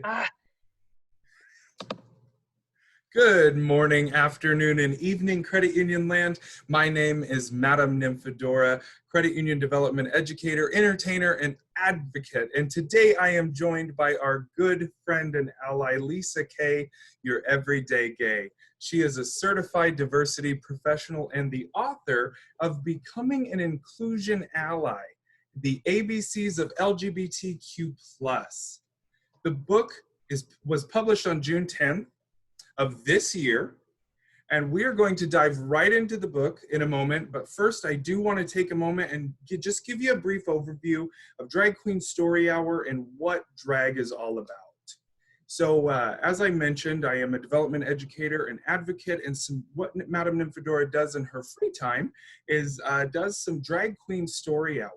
Ah, Good morning, afternoon, and evening, Credit Union Land. My name is Madam Nymphadora, Credit Union Development Educator, Entertainer, and Advocate. And today I am joined by our good friend and ally, Lisa Kay, your everyday gay. She is a certified diversity professional and the author of Becoming an Inclusion Ally, the ABCs of LGBTQ+. The book was published on June 10th of this year, and we are going to dive right into the book in a moment. But first, I do want to take a moment and just give you a brief overview of Drag Queen Story Hour and what drag is all about. So as I mentioned, I am a development educator and advocate, and what Madam Nymphadora does in her free time is does some Drag Queen Story Hour.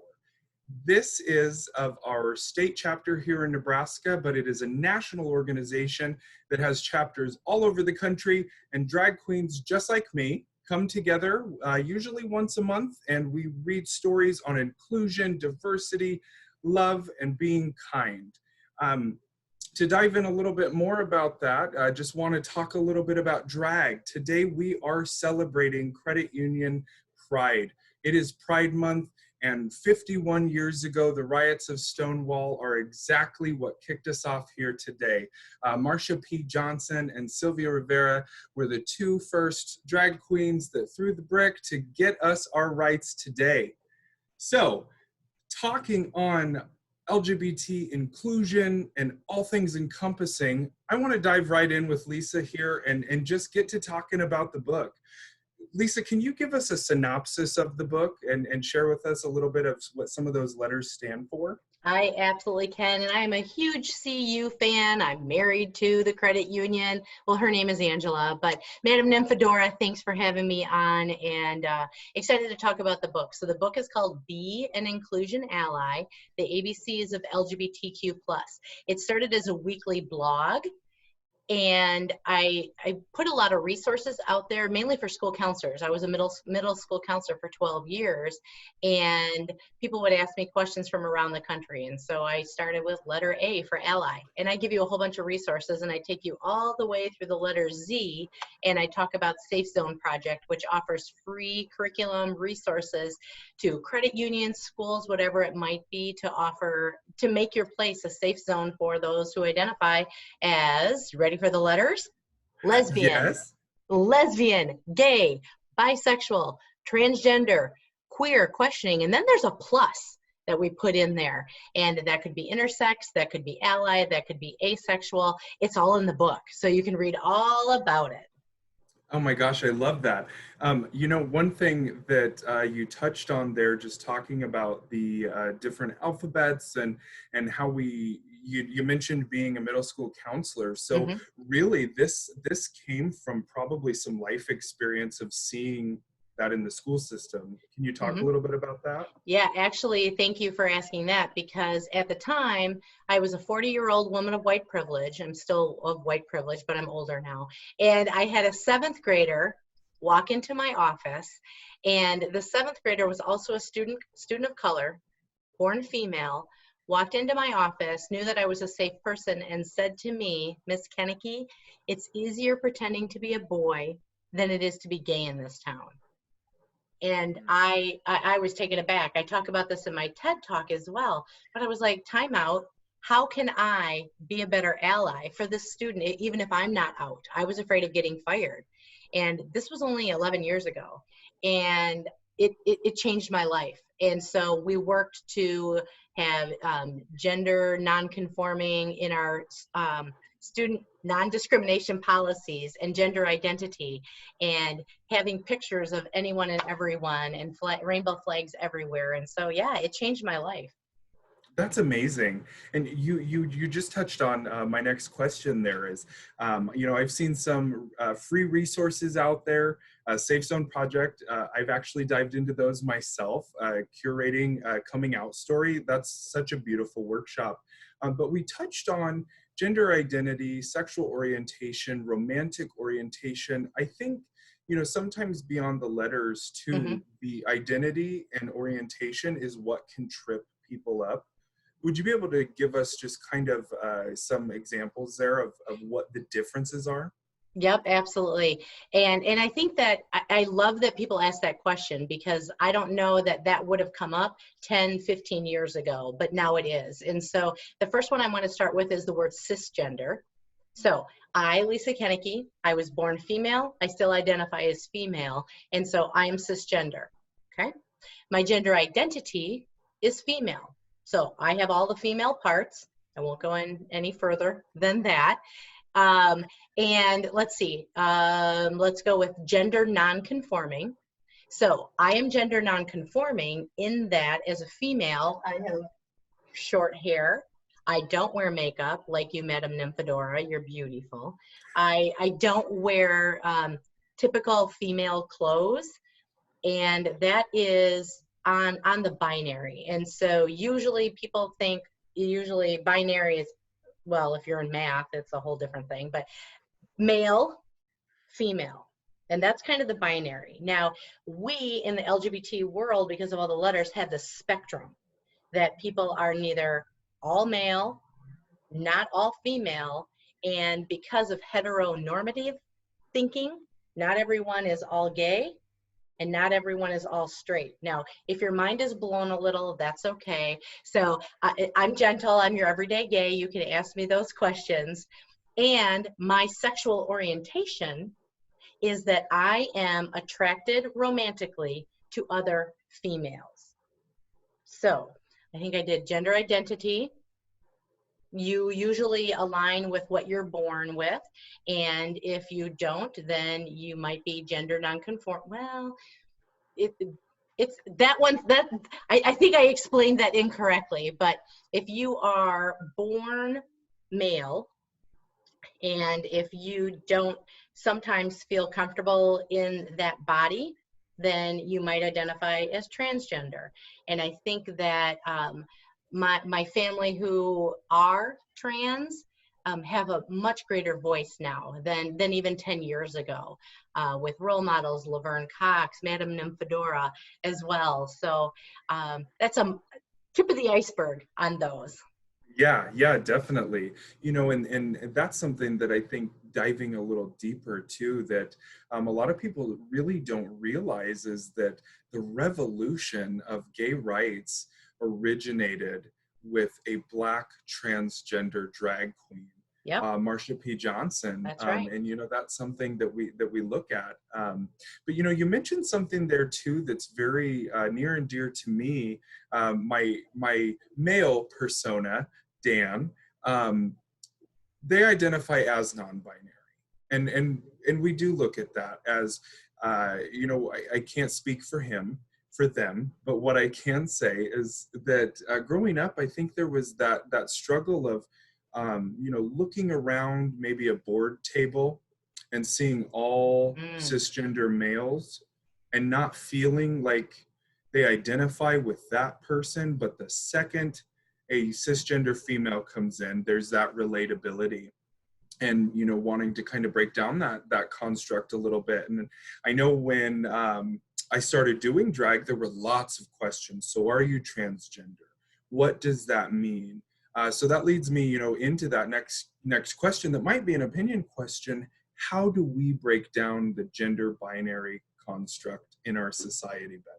This is of our state chapter here in Nebraska, but it is a national organization that has chapters all over the country, and drag queens just like me come together usually once a month, and we read stories on inclusion, diversity, love, and being kind. To dive in a little bit more about that, I just want to talk a little bit about drag. Today we are celebrating Credit Union Pride. It is Pride Month. And 51 years ago, the riots of Stonewall are exactly what kicked us off here today. Marsha P. Johnson and Sylvia Rivera were the two first drag queens that threw the brick to get us our rights today. So, talking on LGBT inclusion and all things encompassing, I want to dive right in with Lisa here and just get to talking about the book. Lisa, can you give us a synopsis of the book and share with us a little bit of what some of those letters stand for? I absolutely can, and I'm a huge CU fan. I'm married to the credit union. Well, her name is Angela, but Madam Nymphadora, thanks for having me on, and excited to talk about the book. So the book is called Be an Inclusion Ally, the ABCs of LGBTQ+. It started as a weekly blog, and I put a lot of resources out there, mainly for school counselors. I was a middle school counselor for 12 years, and people would ask me questions from around the country. And so I started with letter A for ally, and I give you a whole bunch of resources, and I take you all the way through the letter Z, and I talk about Safe Zone Project, which offers free curriculum resources to credit unions, schools, whatever it might be, to make your place a safe zone for those who identify as, ready for the letters? Lesbian, Yes. gay, bisexual, transgender, queer, questioning, and then there's a plus that we put in there. And that could be intersex, that could be ally, that could be asexual. It's all in the book, so you can read all about it. Oh my gosh, I love that. One thing that you touched on there, just talking about the different alphabets and how you mentioned being a middle school counselor. So Mm-hmm. really, this came from probably some life experience of seeing that in the school system. Can you talk Mm-hmm. a little bit about that? Yeah, actually, thank you for asking that, because at the time, I was a 40-year-old woman of white privilege. I'm still of white privilege, but I'm older now. And I had a seventh grader walk into my office, and the seventh grader was also a student of color, born female, walked into my office, knew that I was a safe person, and said to me, Miss Kennecke, it's easier pretending to be a boy than it is to be gay in this town. And I was taken aback. I talk about this in my TED talk as well, but I was like, time out. How can I be a better ally for this student, even if I'm not out? I was afraid of getting fired. And this was only 11 years ago. And it changed my life. And so we worked to have gender non-conforming in our student non-discrimination policies and gender identity, and having pictures of anyone and everyone, and rainbow flags everywhere. And so, yeah, it changed my life. That's amazing. And you just touched on my next question there is, I've seen some free resources out there, Safe Zone Project. I've actually dived into those myself, curating coming out story. That's such a beautiful workshop. But we touched on gender identity, sexual orientation, romantic orientation. I think, sometimes beyond the letters too, Mm-hmm. the identity and orientation is what can trip people up. would you be able to give us just kind of some examples there of what the differences are? Yep, absolutely. And I think that I love that people ask that question, because I don't know that that would have come up 10, 15 years ago, but now it is. And so the first one I want to start with is the word cisgender. So I, Lisa Kennecke, I was born female. I still identify as female. And so I am cisgender. Okay. My gender identity is female. So I have all the female parts. I won't go in any further than that. And let's see, let's go with gender nonconforming. So I am gender nonconforming in that as a female, I have short hair. I don't wear makeup like you, Madam Nymphadora. You're beautiful. I don't wear typical female clothes, and that is on the binary. And so usually people think binary is, well, if you're in math, it's a whole different thing, but male, female. And that's kind of the binary. Now, we in the LGBT world, because of all the letters, have the spectrum that people are neither all male, not all female, and because of heteronormative thinking, not everyone is all gay and not everyone is all straight. Now, if your mind is blown a little, that's okay. So I'm gentle, I'm your everyday gay. You can ask me those questions. And my sexual orientation is that I am attracted romantically to other females. So I think I did gender identity. You usually align with what you're born with. And if you don't, then you might be gender nonconform. Well, it's that one that I think I explained that incorrectly. But if you are born male, and if you don't sometimes feel comfortable in that body, then you might identify as transgender. And I think that my family who are trans have a much greater voice now than even 10 years ago, with role models, Laverne Cox, Madam Nymphadora as well. So that's a tip of the iceberg on those. Yeah, definitely. And that's something that I think diving a little deeper too, that a lot of people really don't realize is that the revolution of gay rights originated with a Black transgender drag queen. Yep. Marsha P. Johnson. That's right. And that's something that we look at. But you mentioned something there too that's very near and dear to me. My male persona, Dan, they identify as non-binary, and we do look at that as I can't speak for them, but what I can say is that growing up, I think there was that struggle of looking around maybe a board table and seeing all cisgender males and not feeling like they identify with that person, but the second a cisgender female comes in, there's that relatability, and wanting to kind of break down that construct a little bit. And I know when I started doing drag, there were lots of questions. So are you transgender? What does that mean? So that leads me into that next question that might be an opinion question. How do we break down the gender binary construct in our society better?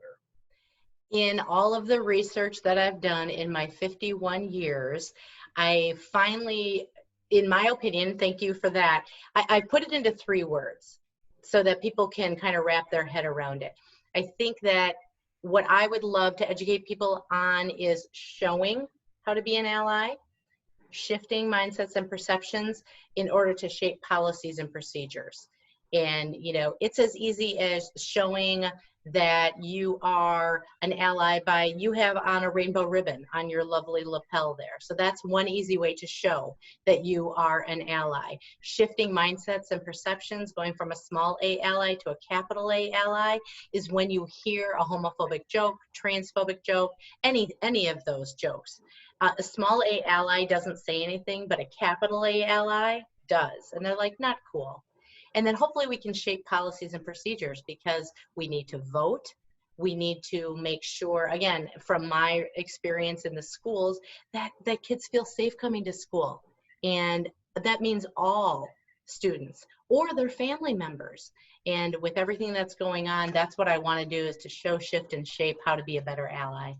In all of the research that I've done in my 51 years, I finally, in my opinion, thank you for that, I put it into 3 words so that people can kind of wrap their head around it. I think that what I would love to educate people on is showing how to be an ally, shifting mindsets and perceptions in order to shape policies and procedures. And it's as easy as showing that you are an ally by you have on a rainbow ribbon on your lovely lapel there. So that's one easy way to show that you are an ally. Shifting mindsets and perceptions, going from a small a ally to a capital A ally, is when you hear a homophobic joke, transphobic joke, any of those jokes. A small a ally doesn't say anything, but a capital A ally does. And they're like, not cool. And then hopefully we can shape policies and procedures, because we need to vote, we need to make sure, again, from my experience in the schools, that kids feel safe coming to school. And that means all students or their family members. And with everything that's going on, that's what I want to do, is to show, shift, and shape how to be a better ally.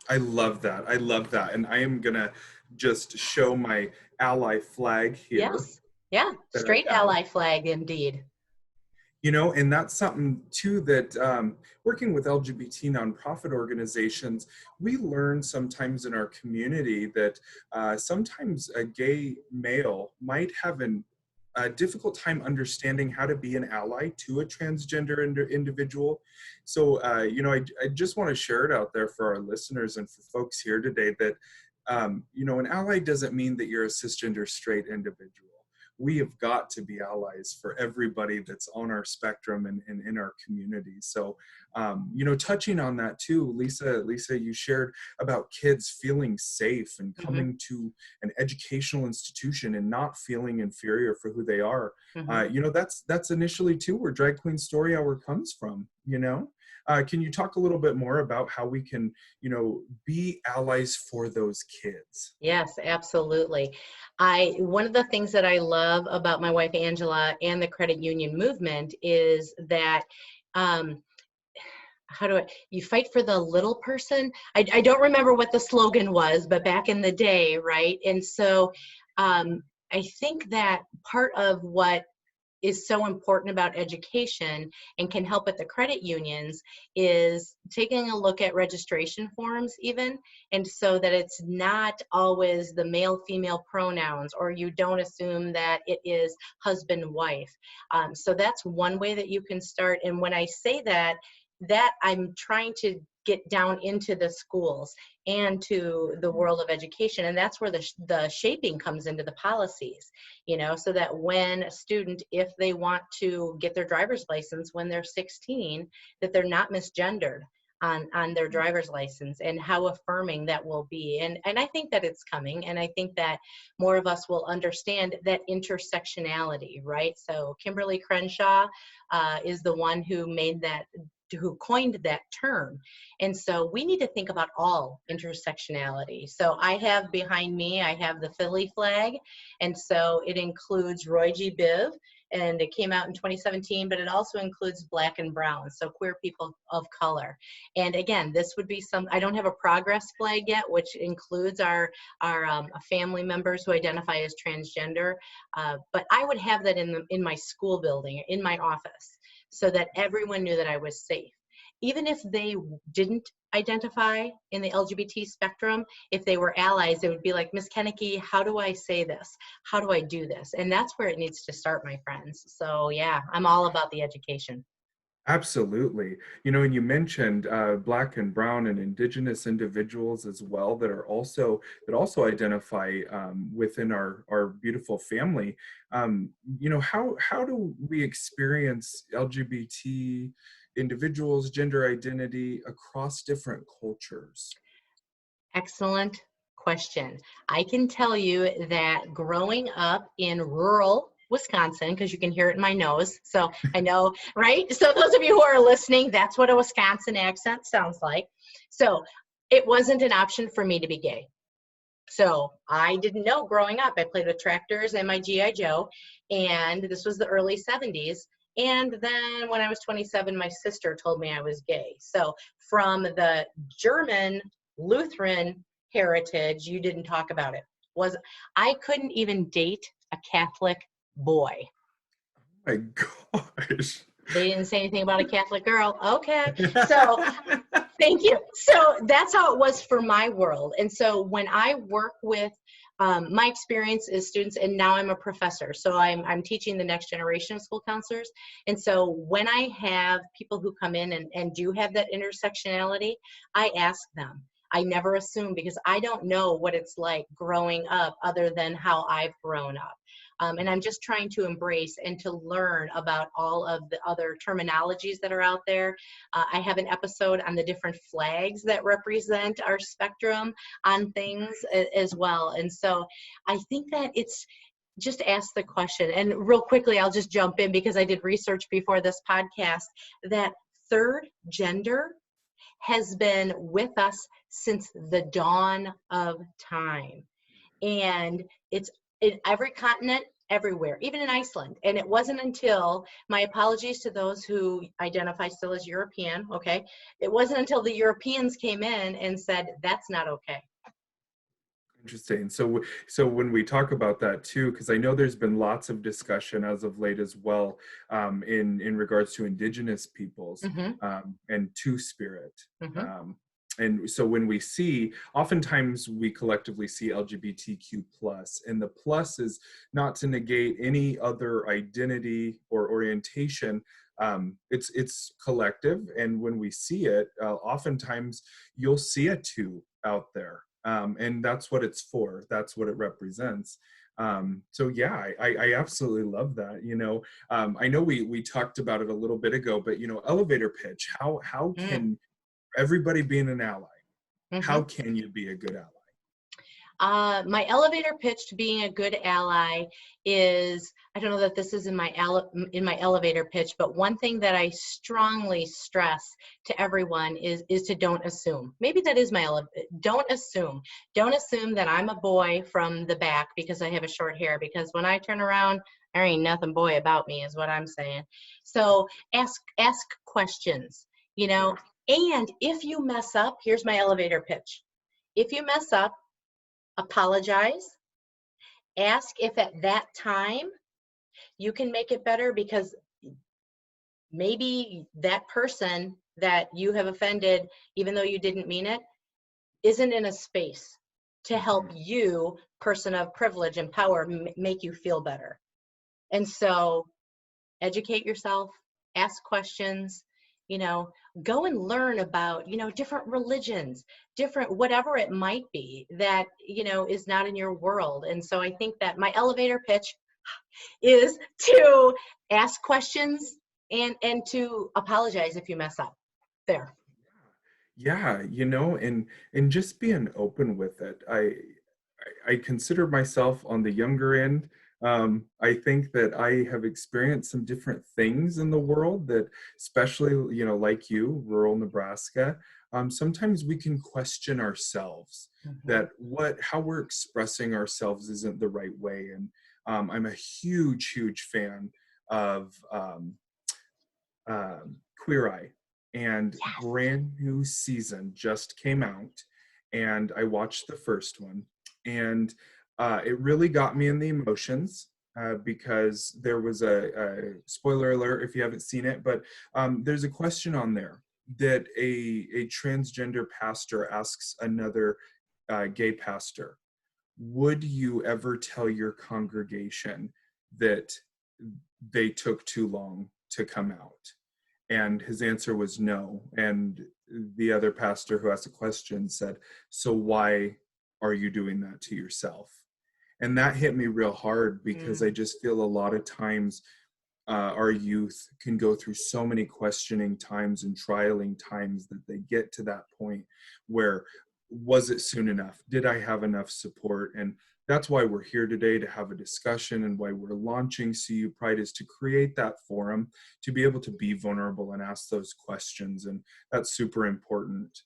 I love that. I love that. And I am going to just show my ally flag here. Yes. Yeah. Straight ally flag, indeed. You know, and that's something too that working with LGBT nonprofit organizations, we learn sometimes in our community that sometimes a gay male might have a difficult time understanding how to be an ally to a transgender individual. So, you know, I just want to share it out there for our listeners and for folks here today that, you know, an ally doesn't mean that you're a cisgender straight individual. We have got to be allies for everybody that's on our spectrum and in our community. So, you know, touching on that too, Lisa, you shared about kids feeling safe and coming to an educational institution and not feeling inferior for who they are. You know, that's initially too where Drag Queen Story Hour comes from, you know? Can you talk a little bit more about how we can, you know, be allies for those kids? Yes, absolutely. One of the things that I love about my wife Angela and the credit union movement is that you fight for the little person. I don't remember what the slogan was, but back in the day, right? And so I think that part of what is so important about education and can help at the credit unions is taking a look at registration forms even, and so that it's not always the male female pronouns, or you don't assume that it is husband wife. So that's one way that you can start. And when I say that I'm trying to get down into the schools and to the world of education. And that's where the shaping comes into the policies, you know, so that when a student, if they want to get their driver's license when they're 16, that they're not misgendered on their driver's license, and how affirming that will be. And I think that it's coming, and I think that more of us will understand that intersectionality, right? So Kimberly Crenshaw is the one who coined that term. And so we need to think about all intersectionality. So I have behind me, I have the Philly flag. And so it includes Roy G. Biv, and it came out in 2017, but it also includes Black and brown, so queer people of color. And again, this would be I don't have a progress flag yet, which includes our family members who identify as transgender, but I would have that in my school building, in my office, so that everyone knew that I was safe. Even if they didn't identify in the LGBT spectrum, if they were allies, it would be like, Miss Kennecke, how do I say this? How do I do this? And that's where it needs to start, my friends. So yeah, I'm all about the education. Absolutely. You know, and you mentioned Black and brown and Indigenous individuals as well that also identify within our beautiful family. You know, how do we experience LGBT individuals, gender identity across different cultures? Excellent question. I can tell you that growing up in rural Wisconsin, because you can hear it in my nose, so I know, right? So those of you who are listening, that's what a Wisconsin accent sounds like. So it wasn't an option for me to be gay. So I didn't know growing up. I played with tractors and my G.I. Joe, and this was the early 70s. And then when I was 27, my sister told me I was gay. So from the German Lutheran heritage, you didn't talk about it. I couldn't even date a Catholic boy. Oh my gosh. They didn't say anything about a Catholic girl. Okay. So thank you. So that's how it was for my world. And so when I work with my experience as students, and now I'm a professor, so I'm teaching the next generation of school counselors. And so when I have people who come in and do have that intersectionality, I ask them. I never assume, because I don't know what it's like growing up other than how I've grown up. And I'm just trying to embrace and to learn about all of the other terminologies that are out there. I have an episode on the different flags that represent our spectrum on things as well. And so I think that it's just ask the question. And real quickly, I'll just jump in because I did research before this podcast that third gender has been with us since the dawn of time. And it's in every continent, everywhere, even in Iceland. And it wasn't until, my apologies to those who identify still as European, okay? It wasn't until the Europeans came in and said, that's not okay. Interesting. So when we talk about that too, because I know there's been lots of discussion as of late as well, in regards to indigenous peoples, and two-spirit. And so when we see, oftentimes we collectively see LGBTQ plus, and the plus is not to negate any other identity or orientation. It's collective, and when we see it, oftentimes you'll see a two out there. And that's what it's for. That's what it represents. So yeah, I absolutely love that. I know we talked about it a little bit ago, but elevator pitch. How can everybody be an ally? How can you be a good ally? My elevator pitch to being a good ally is, I don't know that this is in my elevator pitch, but one thing that I strongly stress to everyone is to don't assume. Maybe that is my don't assume. Don't assume that I'm a boy from the back because I have a short hair, because when I turn around, there ain't nothing boy about me, is what I'm saying. So ask questions, and if you mess up, here's my elevator pitch. If you mess up, apologize. Ask if at that time you can make it better, because maybe that person that you have offended, even though you didn't mean it, isn't in a space to help you, person of privilege and power, make you feel better. And so educate yourself, ask questions, go and learn about, different religions, different, whatever it might be that, is not in your world. And so I think that my elevator pitch is to ask questions and to apologize if you mess up there. Yeah, and just being open with it. I consider myself on the younger end. I think that I have experienced some different things in the world that, especially, like you, rural Nebraska, sometimes we can question ourselves that how we're expressing ourselves isn't the right way. And I'm a huge fan of Queer Eye, and brand new season just came out, and I watched the first one, and it really got me in the emotions, because there was a spoiler alert if you haven't seen it, but there's a question on there that a transgender pastor asks another gay pastor, would you ever tell your congregation that they took too long to come out? And his answer was no. And the other pastor who asked a question said, so why are you doing that to yourself? And that hit me real hard, because I just feel a lot of times our youth can go through so many questioning times and trialing times that they get to that point where, was it soon enough? Did I have enough support? And that's why we're here today, to have a discussion, and why we're launching CU Pride is to create that forum to be able to be vulnerable and ask those questions. And that's super important.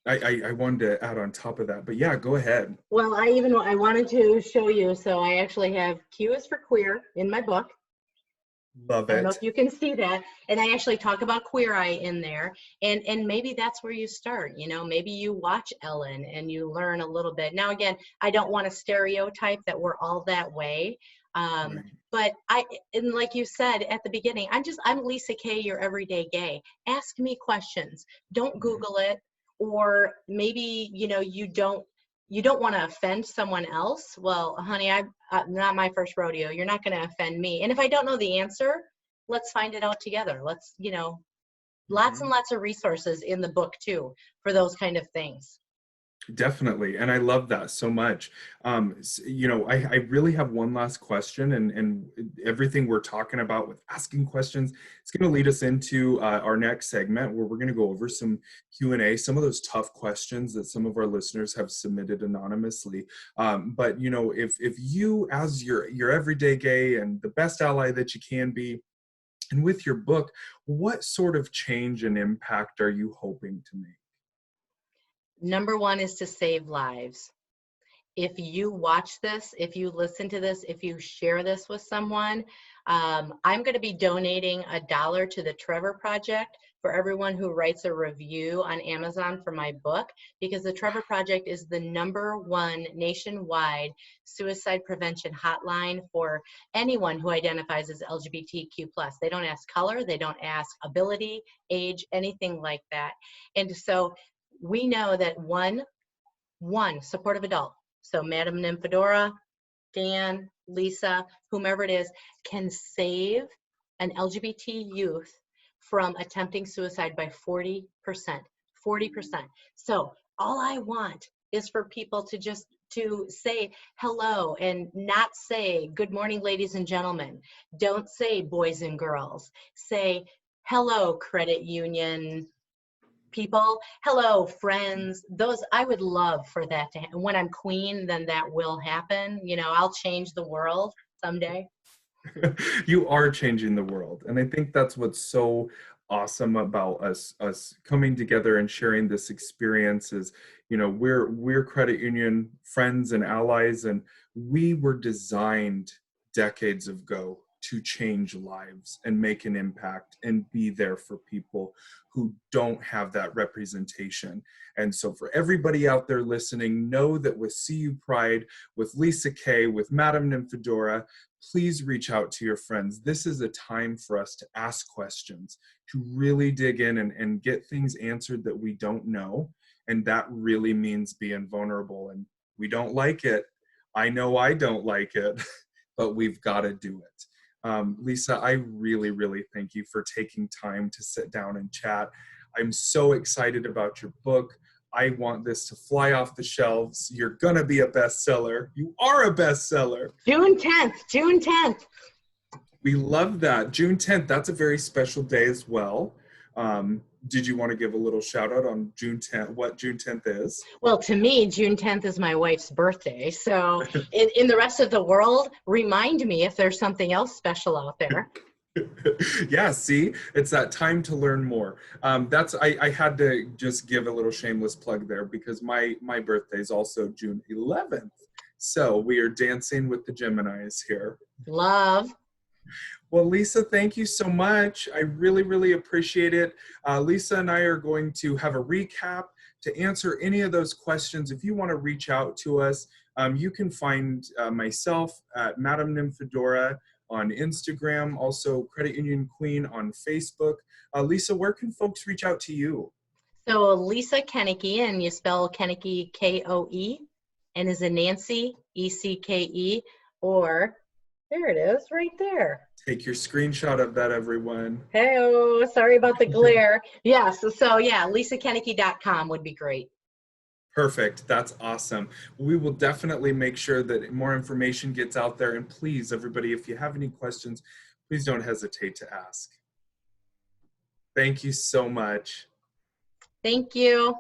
I wanted to add on top of that, but yeah, go ahead. Well, I wanted to show you, so I actually have Q is for queer in my book. Love it. I don't know if you can see that. And I actually talk about Queer Eye in there. And maybe that's where you start. Maybe you watch Ellen and you learn a little bit. Now, again, I don't want to stereotype that we're all that way. But and like you said at the beginning, I'm Lisa K, your everyday gay. Ask me questions. Don't Google it. Or maybe, you don't want to offend someone else. Well, honey, not my first rodeo. You're not going to offend me. And if I don't know the answer, let's find it out together. Let's, lots and lots of resources in the book too for those kind of things. Definitely. And I love that so much. I really have one last question, and everything we're talking about with asking questions, it's going to lead us into our next segment, where we're going to go over some Q&A, some of those tough questions that some of our listeners have submitted anonymously. But if you, as your everyday gay and the best ally that you can be, And with your book, what sort of change and impact are you hoping to make? Number one is to save lives. If you watch this, if you listen to this, if you share this with someone, I'm going to be donating $1 to the Trevor Project for everyone who writes a review on Amazon for my book, because the Trevor Project is the #1 nationwide suicide prevention hotline for anyone who identifies as LGBTQ+. They don't ask color, they don't ask ability, age, anything like that. And so we know that one supportive adult, so Madam Nymphadora, Dan, Lisa, whomever it is, can save an LGBT youth from attempting suicide by 40%. 40%. So all I want is for people to just to say hello and not say good morning, ladies and gentlemen. Don't say boys and girls. Say hello, credit union people, hello friends. Those, I would love for that to happen. When I'm queen, then that will happen. You know, I'll change the world someday. You are changing the world, and I think that's what's so awesome about us coming together and sharing this experience is, you know, we're credit union friends and allies, and we were designed decades ago to change lives and make an impact and be there for people who don't have that representation. And so for everybody out there listening, know that with CU Pride, with Lisa Kay, with Madam Nymphadora, please reach out to your friends. This is a time for us to ask questions, to really dig in and get things answered that we don't know. And that really means being vulnerable. And we don't like it. I know I don't like it, but we've got to do it. Lisa, I really, really thank you for taking time to sit down and chat. I'm so excited about your book. I want this to fly off the shelves. You're going to be a bestseller. You are a bestseller. June 10th, June 10th. We love that. June 10th, that's a very special day as well. Did you want to give a little shout out on June 10th, what June 10th is? Well, to me, June 10th is my wife's birthday. So in the rest of the world, remind me if there's something else special out there. Yeah, see, it's that time to learn more. I had to just give a little shameless plug there because my birthday is also June 11th. So we are dancing with the Geminis here. Love. Well, Lisa, thank you so much. I really, really appreciate it. Lisa and I are going to have a recap to answer any of those questions. If you want to reach out to us, you can find myself at Madam Nymphadora on Instagram, also Credit Union Queen on Facebook. Lisa, where can folks reach out to you? So Lisa Koenneke, and you spell Koenneke Koe, and is a Nancy, ECKE, or there it is, right there. Take your screenshot of that, everyone. Hey-oh, sorry about the glare. Yes, so yeah, lisakoenneke.com would be great. Perfect. That's awesome. We will definitely make sure that more information gets out there. And please, everybody, if you have any questions, please don't hesitate to ask. Thank you so much. Thank you.